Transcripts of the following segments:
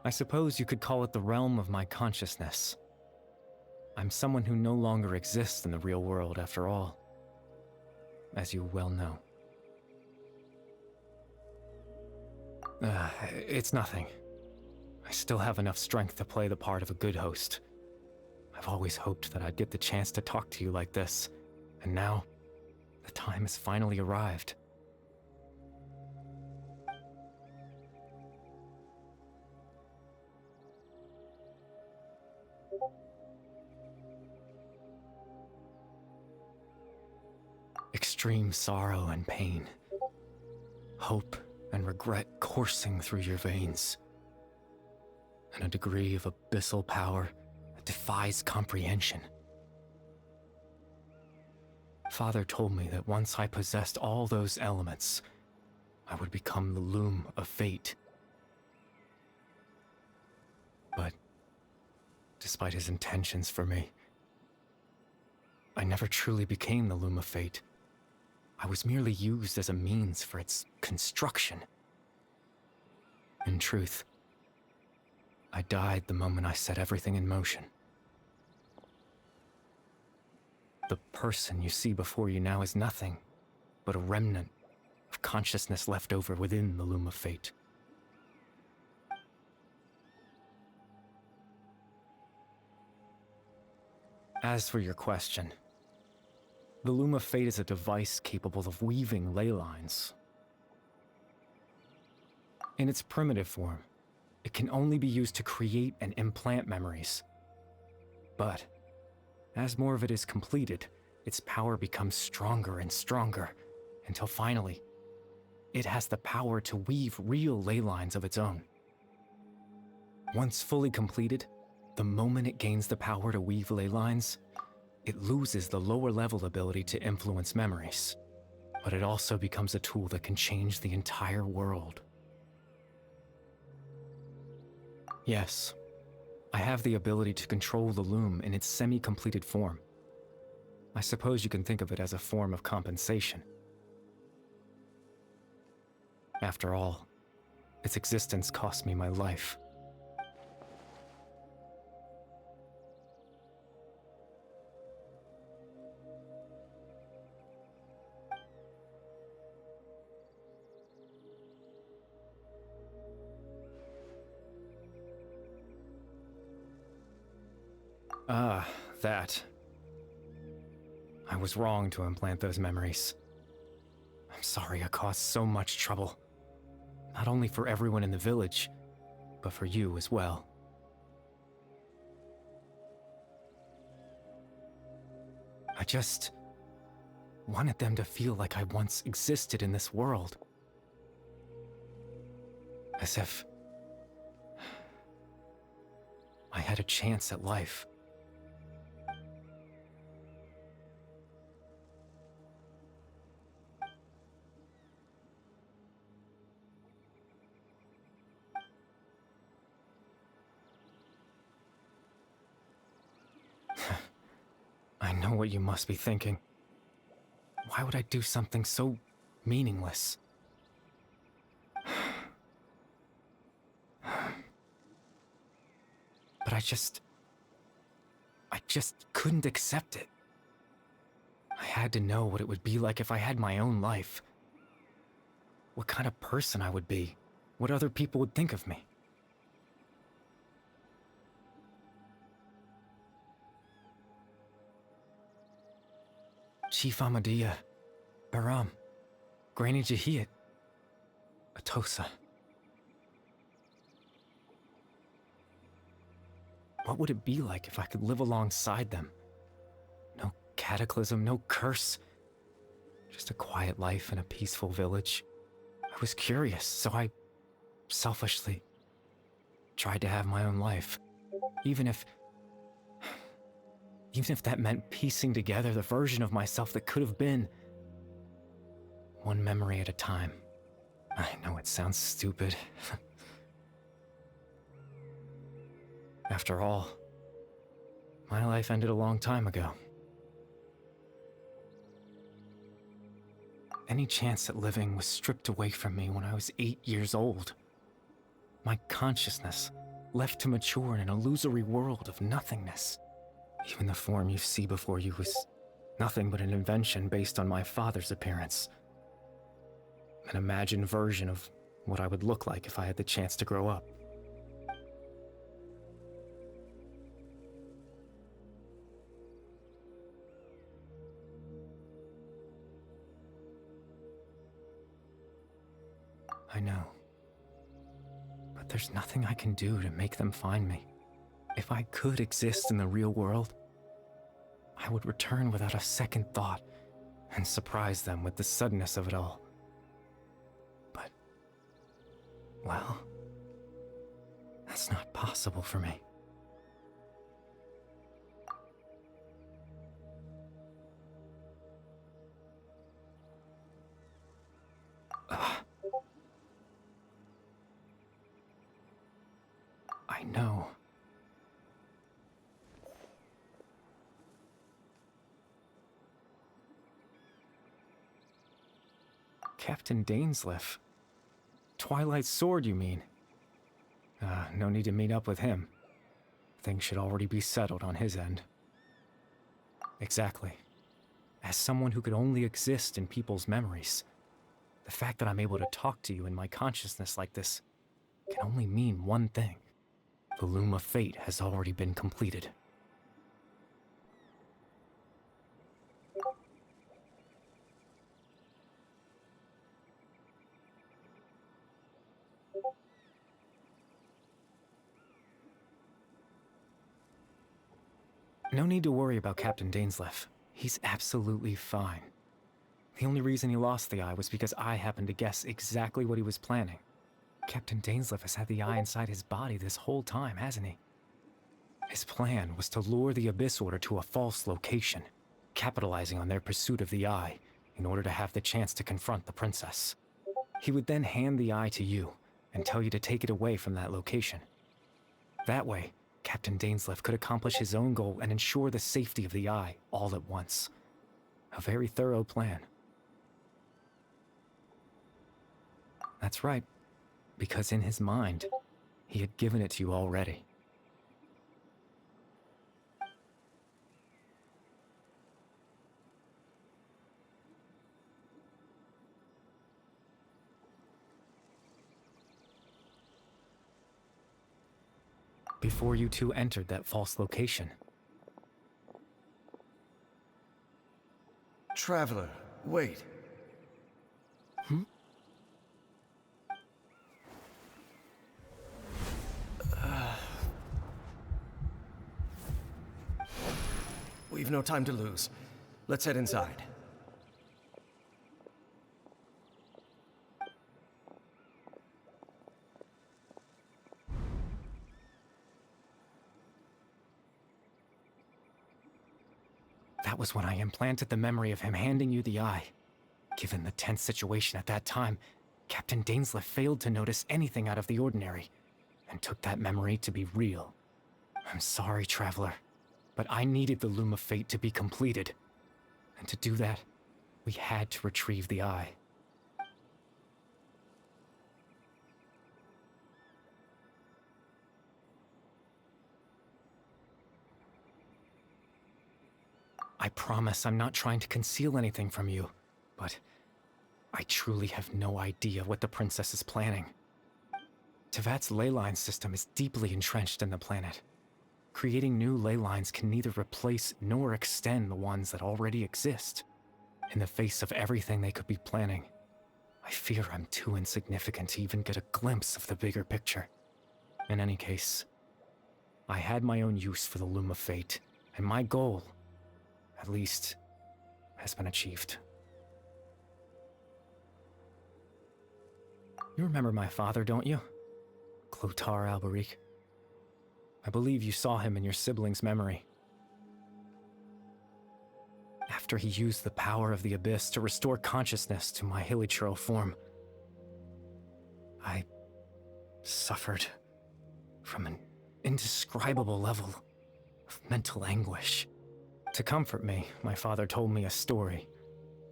I suppose you could call it the realm of my consciousness. I'm someone who no longer exists in the real world after all, as you well know. It's nothing. I still have enough strength to play the part of a good host. I've always hoped that I'd get the chance to talk to you like this, and now, the time has finally arrived. Extreme sorrow and pain, hope and regret coursing through your veins, and a degree of abyssal power that defies comprehension. Father told me that once I possessed all those elements, I would become the loom of fate. But, despite his intentions for me, I never truly became the loom of fate. I was merely used as a means for its construction. In truth, I died the moment I set everything in motion. The person you see before you now is nothing but a remnant of consciousness left over within the loom of fate. As for your question, the loom of fate is a device capable of weaving ley lines. In its primitive form, it can only be used to create and implant memories. But, as more of it is completed, its power becomes stronger and stronger, until finally, it has the power to weave real ley lines of its own. Once fully completed, the moment it gains the power to weave ley lines, it loses the lower-level ability to influence memories, but it also becomes a tool that can change the entire world. Yes, I have the ability to control the loom in its semi-completed form. I suppose you can think of it as a form of compensation. After all, its existence cost me my life. Ah, that. I was wrong to implant those memories. I'm sorry I caused so much trouble. Not only for everyone in the village, but for you as well. I just wanted them to feel like I once existed in this world. As if I had a chance at life. I know what you must be thinking. Why would I do something so meaningless? But I just couldn't accept it. I had to know what it would be like if I had my own life. What kind of person I would be. What other people would think of me. Chief Ahmadiyya, Baram, Granny Jahiyat, Atosa. What would it be like if I could live alongside them? No cataclysm, no curse. Just a quiet life in a peaceful village. I was curious, so I selfishly tried to have my own life. Even if that meant piecing together the version of myself that could have been. One memory at a time. I know it sounds stupid. After all, my life ended a long time ago. Any chance at living was stripped away from me when I was 8 years old. My consciousness left to mature in an illusory world of nothingness. Even the form you see before you was nothing but an invention based on my father's appearance. An imagined version of what I would look like if I had the chance to grow up. I know. But there's nothing I can do to make them find me. If I could exist in the real world, I would return without a second thought and surprise them with the suddenness of it all. But, well, that's not possible for me. I know. Captain Dainsleif. Twilight's sword, you mean? No need to meet up with him. Things should already be settled on his end. Exactly. As someone who could only exist in people's memories, the fact that I'm able to talk to you in my consciousness like this can only mean one thing. The loom of fate has already been completed. No need to worry about Captain Dainsleif. He's absolutely fine. The only reason he lost the eye was because I happened to guess exactly what he was planning. Captain Dainsleif has had the eye inside his body this whole time, hasn't he? His plan was to lure the Abyss Order to a false location, capitalizing on their pursuit of the eye in order to have the chance to confront the princess. He would then hand the eye to you and tell you to take it away from that location. That way, Captain Dainsleif could accomplish his own goal and ensure the safety of the eye all at once. A very thorough plan. That's right, because in his mind, he had given it to you already. Before you two entered that false location. Traveler, wait. We've no time to lose. Let's head inside. That was when I implanted the memory of him handing you the eye. Given the tense situation at that time, Captain Dainsleif failed to notice anything out of the ordinary, and took that memory to be real. I'm sorry, Traveler, but I needed the Loom of Fate to be completed. And to do that, we had to retrieve the eye. I promise I'm not trying to conceal anything from you, but I truly have no idea what the princess is planning. Tevat's ley line system is deeply entrenched in the planet. Creating new ley lines can neither replace nor extend the ones that already exist. In the face of everything they could be planning, I fear I'm too insignificant to even get a glimpse of the bigger picture. In any case, I had my own use for the Loom of Fate, and my goal, at least, has been achieved. You remember my father, don't you? Clotar Alberic. I believe you saw him in your sibling's memory. After he used the power of the Abyss to restore consciousness to my hilichurl form, I suffered from an indescribable level of mental anguish. To comfort me, my father told me a story,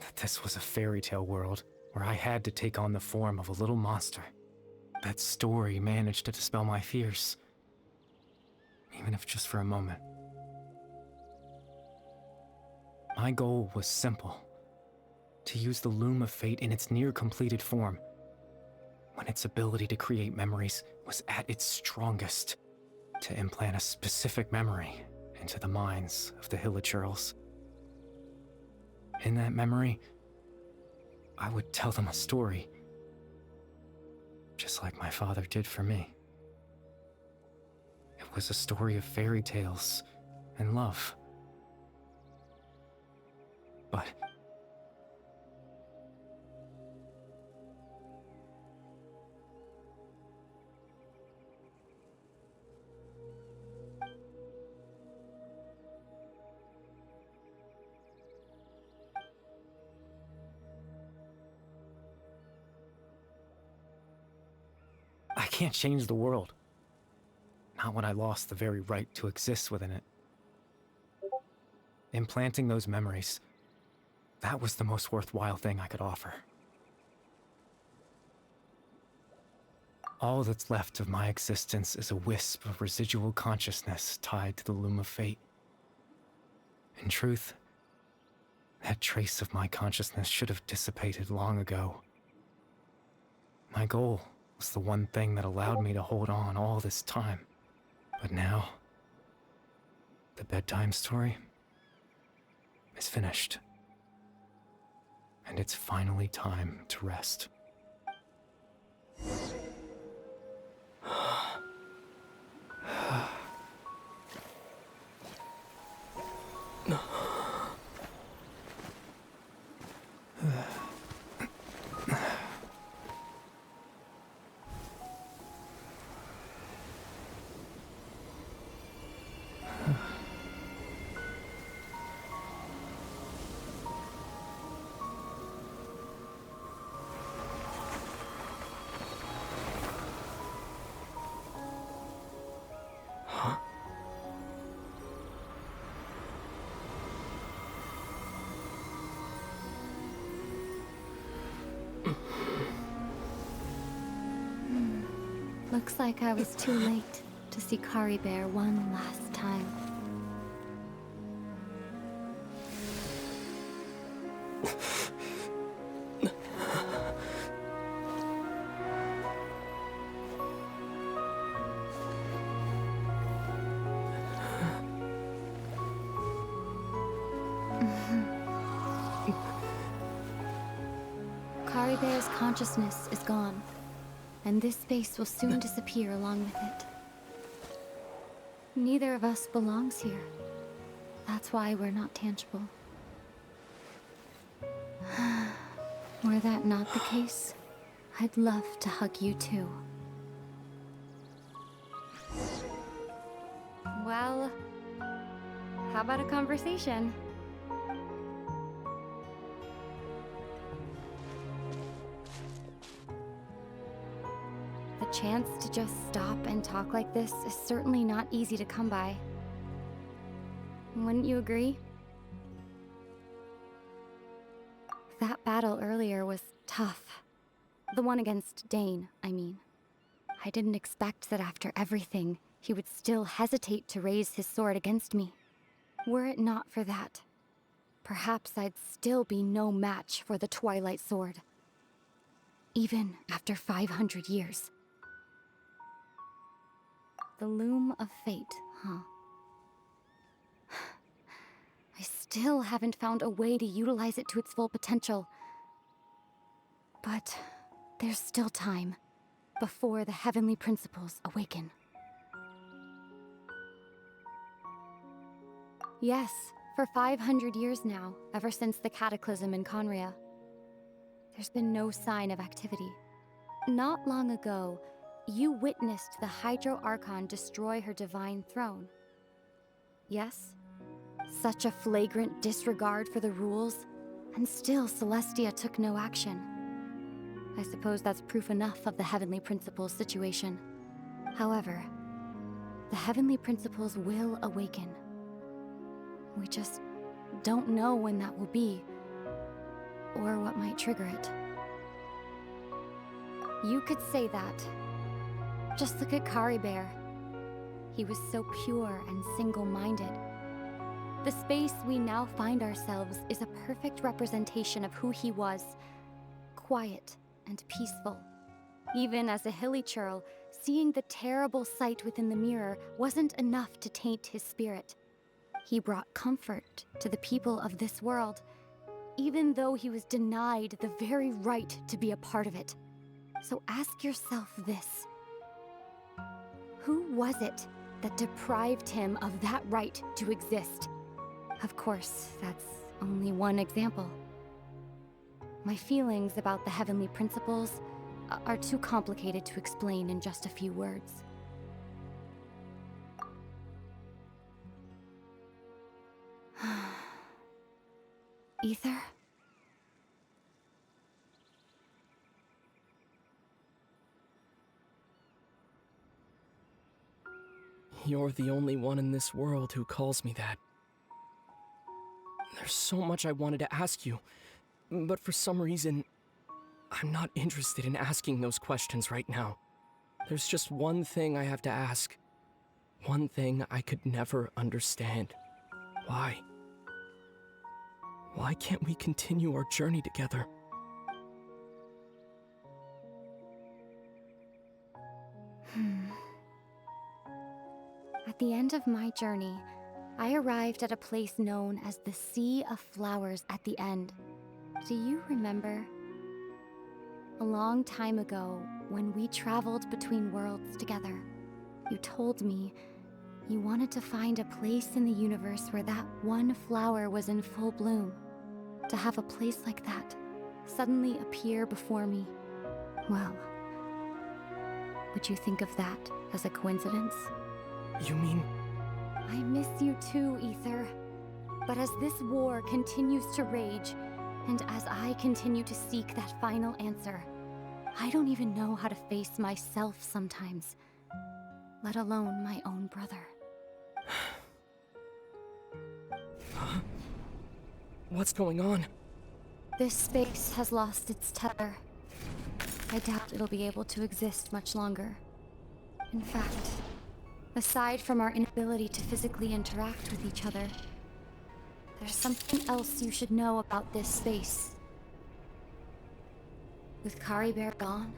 that this was a fairy tale world where I had to take on the form of a little monster. That story managed to dispel my fears, even if just for a moment. My goal was simple: to use the Loom of Fate in its near-completed form, when its ability to create memories was at its strongest, to implant a specific memory into the minds of the Hilichurls. In that memory, I would tell them a story, just like my father did for me. It was a story of fairy tales and love. But I can't change the world. Not when I lost the very right to exist within it. Implanting those memories, that was the most worthwhile thing I could offer. All that's left of my existence is a wisp of residual consciousness tied to the Loom of Fate. In truth, that trace of my consciousness should have dissipated long ago. My goal was the one thing that allowed me to hold on all this time. But now, the bedtime story is finished. And it's finally time to rest. Looks like I was too late to see Kari Bear one last time. Kari Bear's consciousness is gone, and this space will soon disappear along with it. Neither of us belongs here. That's why we're not tangible. Were that not the case, I'd love to hug you too. Well, how about a conversation? The chance to just stop and talk like this is certainly not easy to come by. Wouldn't you agree? That battle earlier was tough. The one against Dane, I mean. I didn't expect that after everything, he would still hesitate to raise his sword against me. Were it not for that, perhaps I'd still be no match for the Twilight Sword. Even after 500 years. The Loom of Fate, huh? I still haven't found a way to utilize it to its full potential. But there's still time before the heavenly principles awaken. Yes, for 500 years now, ever since the cataclysm in Conria, there's been no sign of activity. Not long ago, you witnessed the Hydro Archon destroy her divine throne. Yes? Such a flagrant disregard for the rules, and still Celestia took no action. I suppose that's proof enough of the Heavenly Principles situation. However, the Heavenly Principles will awaken. We just don't know when that will be, or what might trigger it. You could say that. Just look at Kari Bear. He was so pure and single-minded. The space we now find ourselves is a perfect representation of who he was. Quiet and peaceful. Even as a hilly churl, seeing the terrible sight within the mirror wasn't enough to taint his spirit. He brought comfort to the people of this world, even though he was denied the very right to be a part of it. So ask yourself this. Who was it that deprived him of that right to exist? Of course, that's only one example. My feelings about the heavenly principles are too complicated to explain in just a few words. Ether? You're the only one in this world who calls me that. There's so much I wanted to ask you, but for some reason, I'm not interested in asking those questions right now. There's just one thing I have to ask. One thing I could never understand. Why? Why can't we continue our journey together? At the end of my journey, I arrived at a place known as the Sea of Flowers at the end. Do you remember? A long time ago, when we traveled between worlds together, you told me you wanted to find a place in the universe where that one flower was in full bloom. To have a place like that suddenly appear before me, well, would you think of that as a coincidence? You mean... I miss you too, Ether. But as this war continues to rage, and as I continue to seek that final answer, I don't even know how to face myself sometimes, let alone my own brother. Huh? What's going on? This space has lost its tether. I doubt it'll be able to exist much longer. In fact, aside from our inability to physically interact with each other, there's something else you should know about this space. With Kari Bear gone,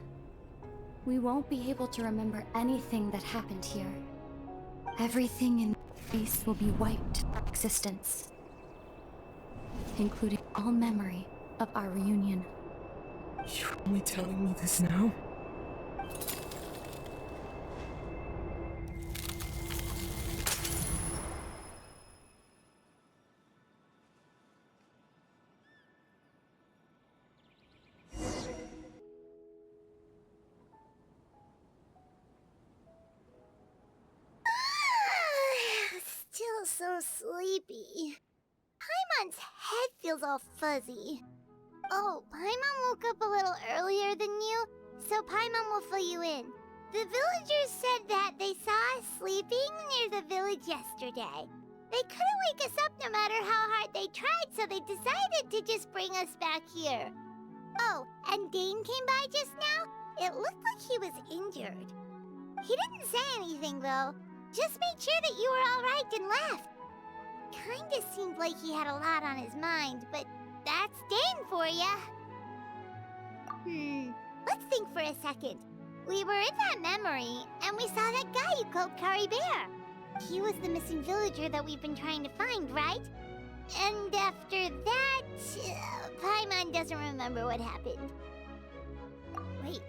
we won't be able to remember anything that happened here. Everything in space will be wiped from existence, including all memory of our reunion. You're only telling me this now? Still so sleepy. Paimon's head feels all fuzzy. Oh, Paimon woke up a little earlier than you, so Paimon will fill you in. The villagers said that they saw us sleeping near the village yesterday. They couldn't wake us up no matter how hard they tried, so they decided to just bring us back here. Oh, and Dane came by just now. It looked like he was injured. He didn't say anything, though. Just made sure that you were all right and left. Kinda seemed like he had a lot on his mind, but that's Dane for ya. Let's think for a second. We were in that memory, and we saw that guy you called Kari Bear. He was the missing villager that we've been trying to find, right? And after that, Paimon doesn't remember what happened. Wait,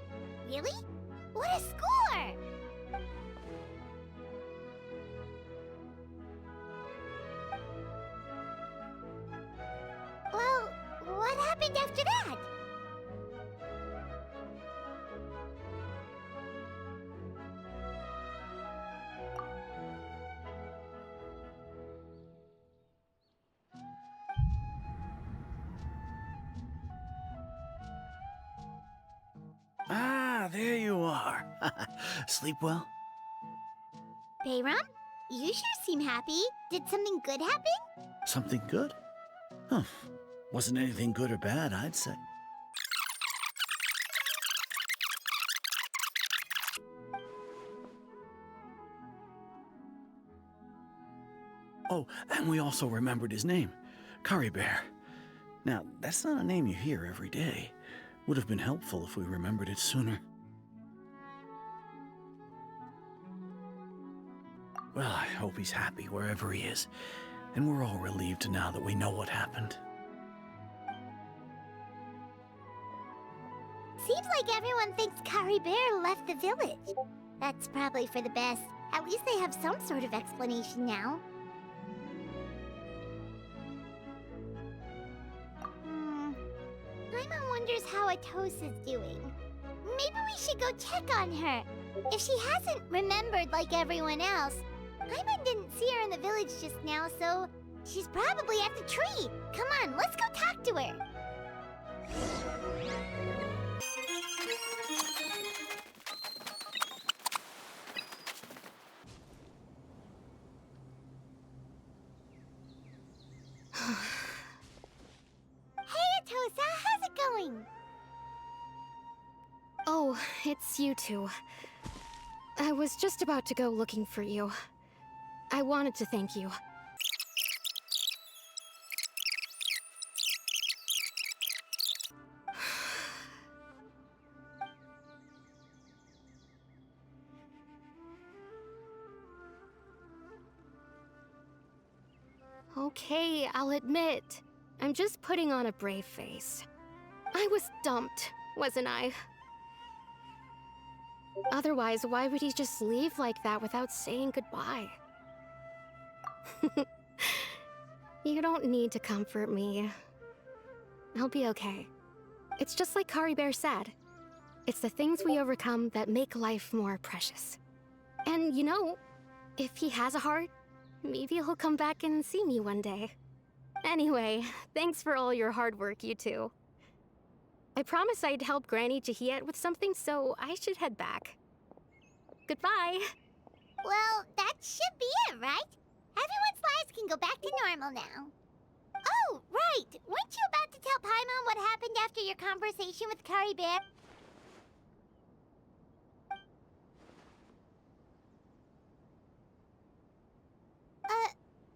really? What a score! Well, what happened after that? Ah, there you are. Sleep well? Bayram, you sure seem happy. Did something good happen? Something good? Huh. Wasn't anything good or bad, I'd say. Oh, and we also remembered his name, Curry Bear. Now, that's not a name you hear every day. Would have been helpful if we remembered it sooner. Well, I hope he's happy wherever he is, and we're all relieved now that we know what happened. Seems like everyone thinks Curry Bear left the village. That's probably for the best. At least they have some sort of explanation now. Paimon wonders how Atosa's doing. Maybe we should go check on her. If she hasn't remembered like everyone else, Paimon didn't see her in the village just now, so she's probably at the tree. Come on, let's go talk to her. Hey, Atosa, how's it going? Oh, it's you two. I was just about to go looking for you. I wanted to thank you. Okay, I'll admit. I'm just putting on a brave face. I was dumped, wasn't I? Otherwise, why would he just leave like that without saying goodbye? You don't need to comfort me. I'll be okay. It's just like Curry Bear said. It's the things we overcome that make life more precious. And you know, if he has a heart, maybe he'll come back and see me one day. Anyway, thanks for all your hard work, you two. I promised I'd help Granny Jahiet with something, so I should head back. Goodbye! Well, that should be it, right? Everyone's lives can go back to normal now. Oh, right! Weren't you about to tell Paimon what happened after your conversation with Curry Bear?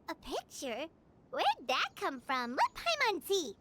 A picture? Where'd that come from? Let Paimon see.